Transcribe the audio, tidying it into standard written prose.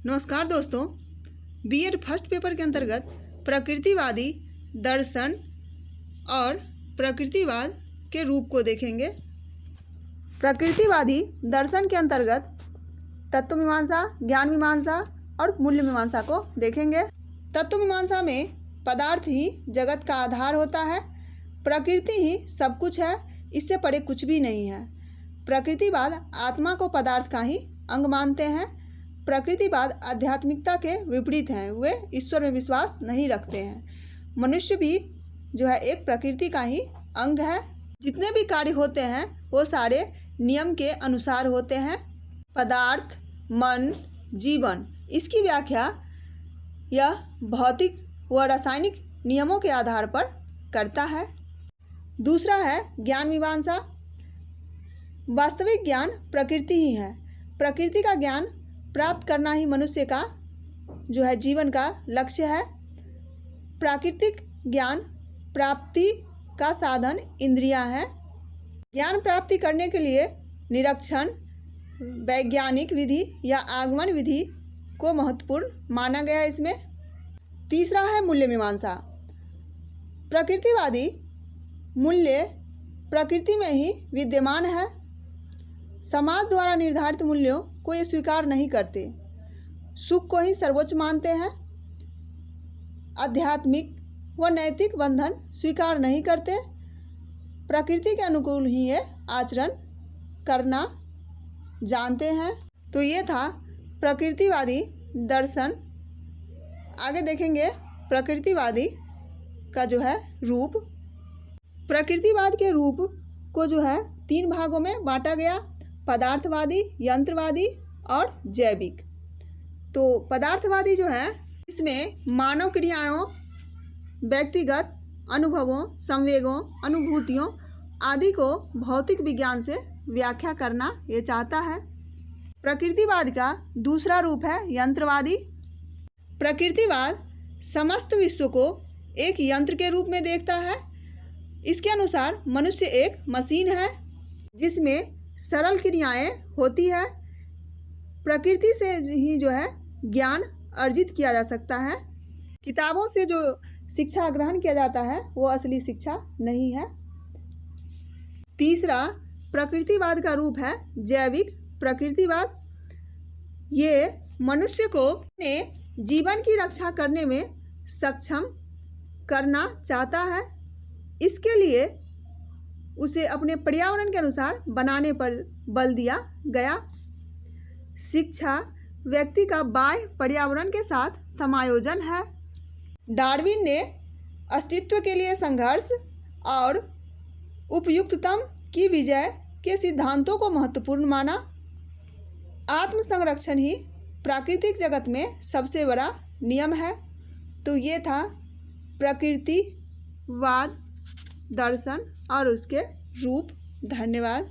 नमस्कार दोस्तों, BEd first paper के अंतर्गत प्रकृतिवादी दर्शन और प्रकृतिवाद के रूप को देखेंगे। प्रकृतिवादी दर्शन के अंतर्गत तत्व मीमांसा, ज्ञान मीमांसा और मूल्य मीमांसा को देखेंगे। तत्व मीमांसा में पदार्थ ही जगत का आधार होता है, प्रकृति ही सब कुछ है, इससे परे कुछ भी नहीं है। प्रकृतिवाद आत्मा को पदार्थ का ही अंग मानते हैं। प्रकृतिवाद आध्यात्मिकता के विपरीत हैं, वे ईश्वर में विश्वास नहीं रखते हैं। मनुष्य भी जो है एक प्रकृति का ही अंग है। जितने भी कार्य होते हैं वो सारे नियम के अनुसार होते हैं। पदार्थ, मन, जीवन, इसकी व्याख्या यह भौतिक व रासायनिक नियमों के आधार पर करता है। दूसरा है ज्ञान मीमांसा। वास्तविक ज्ञान प्रकृति ही है। प्रकृति का ज्ञान प्राप्त करना ही मनुष्य का जो है जीवन का लक्ष्य है। प्राकृतिक ज्ञान प्राप्ति का साधन इंद्रियां हैं। ज्ञान प्राप्ति करने के लिए निरीक्षण, वैज्ञानिक विधि या आगमन विधि को महत्वपूर्ण माना गया है इसमें। तीसरा है मूल्य मीमांसा। प्रकृतिवादी मूल्य प्रकृति में ही विद्यमान है। समाज द्वारा निर्धारित मूल्यों को ये स्वीकार नहीं करते, सुख को ही सर्वोच्च मानते हैं। आध्यात्मिक व नैतिक बंधन स्वीकार नहीं करते। प्रकृति के अनुकूल ही ये आचरण करना जानते हैं। तो ये था प्रकृतिवादी दर्शन। आगे देखेंगे प्रकृतिवादी का जो है रूप। प्रकृतिवाद के रूप को जो है 3 भागों में बांटा गया: पदार्थवादी, यंत्रवादी और जैविक। तो पदार्थवादी जो है इसमें मानव क्रियाओं, व्यक्तिगत अनुभवों, संवेगों, अनुभूतियों आदि को भौतिक विज्ञान से व्याख्या करना ये चाहता है। प्रकृतिवाद का दूसरा रूप है यंत्रवादी। प्रकृतिवाद समस्त विश्व को एक यंत्र के रूप में देखता है। इसके अनुसार मनुष्य एक मशीन है जिसमें सरल क्रियाएं होती है। प्रकृति से ही जो है ज्ञान अर्जित किया जा सकता है। किताबों से जो शिक्षा ग्रहण किया जाता है वो असली शिक्षा नहीं है। तीसरा प्रकृतिवाद का रूप है जैविक प्रकृतिवाद। ये मनुष्य को अपने जीवन की रक्षा करने में सक्षम करना चाहता है। इसके लिए उसे अपने पर्यावरण के अनुसार बनाने पर बल दिया गया। शिक्षा व्यक्ति का बाह्य पर्यावरण के साथ समायोजन है। डार्विन ने अस्तित्व के लिए संघर्ष और उपयुक्ततम की विजय के सिद्धांतों को महत्वपूर्ण माना। आत्मसंरक्षण ही प्राकृतिक जगत में सबसे बड़ा नियम है। तो ये था प्रकृतिवाद दर्शन और उसके रूप। धन्यवाद।